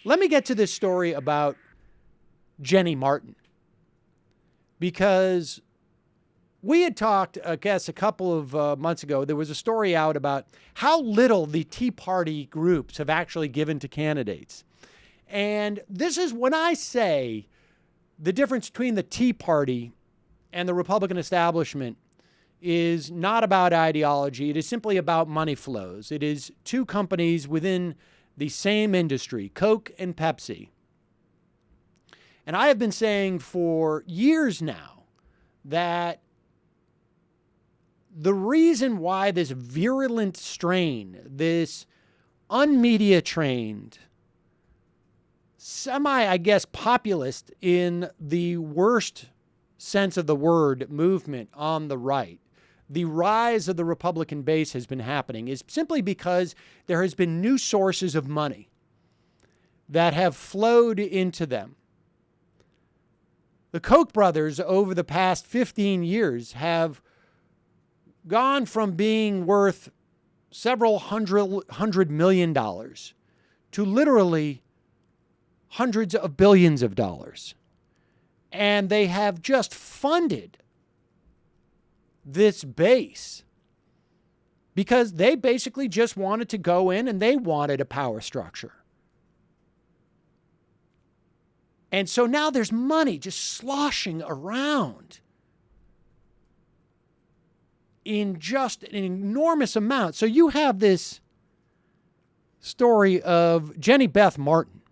let me get to this story about Jenny Martin, because we had talked, I guess, a couple of months ago. There was a story out about how little the Tea Party groups have actually given to candidates. And this is when I say the difference between the Tea Party and the Republican establishment is not about ideology. It is simply about money flows. It is two companies within the same industry, Coke and Pepsi. And I have been saying for years now that the reason why this virulent strain, this unmedia trained, I guess, populist in the worst sense of the word movement on the right, the rise of the Republican base has been happening is simply because there has been new sources of money that have flowed into them. The Koch brothers over the past 15 years have gone from being worth several hundred million dollars to literally hundreds of billions of dollars. And they have just funded this base because they basically just wanted to go in and they wanted a power structure. And so now there's money just sloshing around in just an enormous amount. So you have this story of Jenny Beth Martin.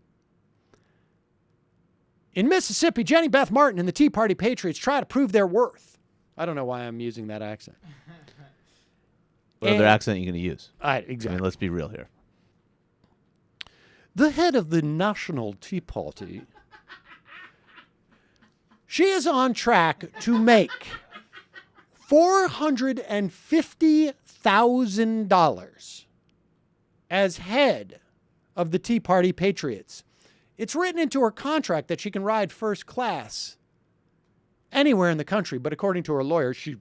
In Mississippi, Jenny Beth Martin and the Tea Party Patriots try to prove their worth. I don't know why I'm using that accent. What other accent are you going to use? Exactly. I mean, let's be real here. The head of the National Tea Party, she is on track to make $450,000 as head of the Tea Party Patriots. It's written into her contract that she can ride first class anywhere in the country, but according to her lawyer, she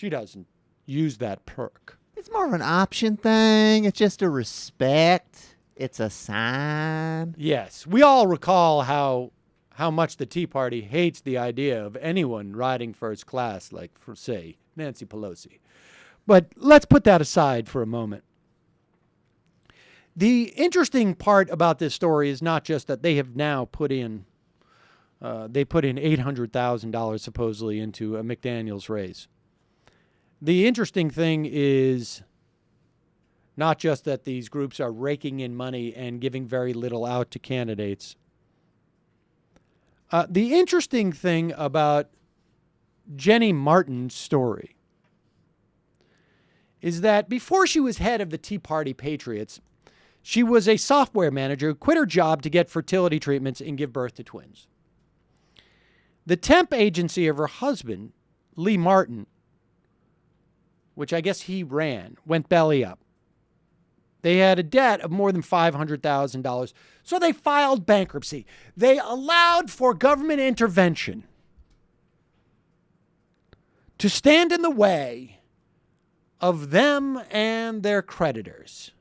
doesn't use that perk. It's more of an option thing. It's just a respect. It's a sign. Yes. We all recall how much the Tea Party hates the idea of anyone riding first class, like, for, say, Nancy Pelosi. But let's put that aside for a moment. The interesting part about this story is not just that they have now put in $800,000 supposedly into a McDaniels race. The interesting thing is not just that these groups are raking in money and giving very little out to candidates. The interesting thing about Jenny Martin's story is that before she was head of the Tea Party Patriots, she was a software manager who quit her job to get fertility treatments and give birth to twins. The temp agency of her husband, Lee Martin, which I guess he ran, went belly up. They had a debt of more than $500,000, so they filed bankruptcy. They allowed for government intervention to stand in the way of them and their creditors.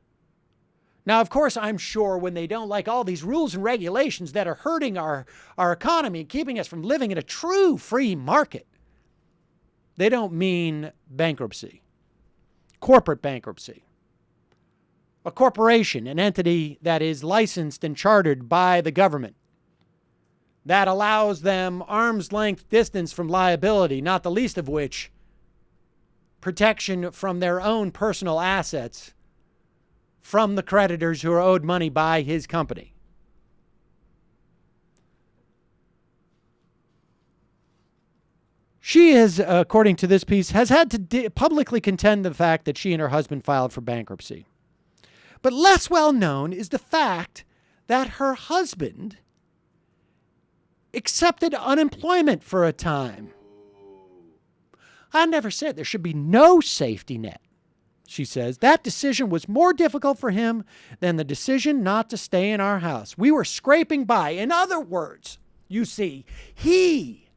Now, of course, I'm sure when they don't like all these rules and regulations that are hurting our economy and keeping us from living in a true free market, they don't mean bankruptcy, corporate bankruptcy. A corporation, an entity that is licensed and chartered by the government, that allows them arm's length distance from liability, not the least of which protection from their own personal assets from the creditors who are owed money by his company. She is, according to this piece, has had to publicly contend the fact that she and her husband filed for bankruptcy. But less well known is the fact that her husband accepted unemployment for a time. I never said there should be no safety net, she says. That decision was more difficult for him than the decision not to stay in our house. We were scraping by. In other words, you see, he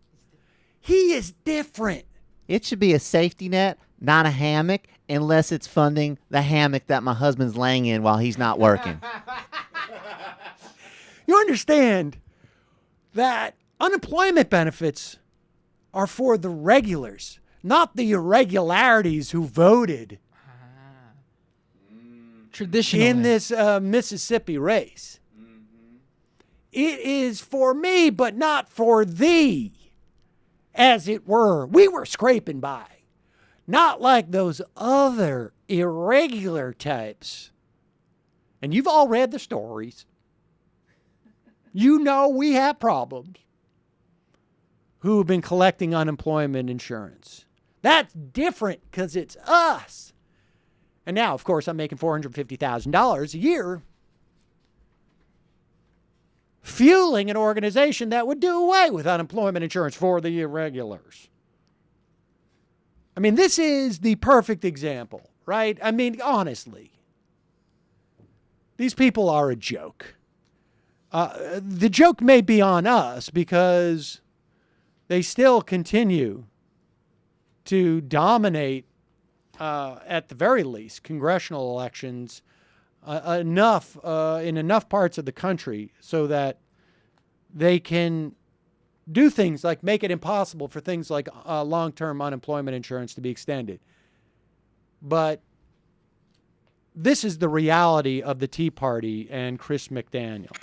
is different. It should be a safety net, not a hammock, unless it's funding the hammock that my husband's laying in while he's not working. understand that unemployment benefits are for the regulars, not the irregularities who voted Traditionally. in this Mississippi race. It is for me, but not for thee, as it were. We were scraping by. Not like those other irregular types. And you've all read the stories. You know we have problems. Who have been collecting unemployment insurance. That's different because it's us. And now, of course, I'm making $450,000 a year fueling an organization that would do away with unemployment insurance for the irregulars. I mean, this is the perfect example, right? I mean, honestly, these people are a joke. The joke may be on us because they still continue to dominate, at the very least, congressional elections in enough parts of the country so that they can do things like make it impossible for things like long-term unemployment insurance to be extended. But this is the reality of the Tea Party and Chris McDaniel.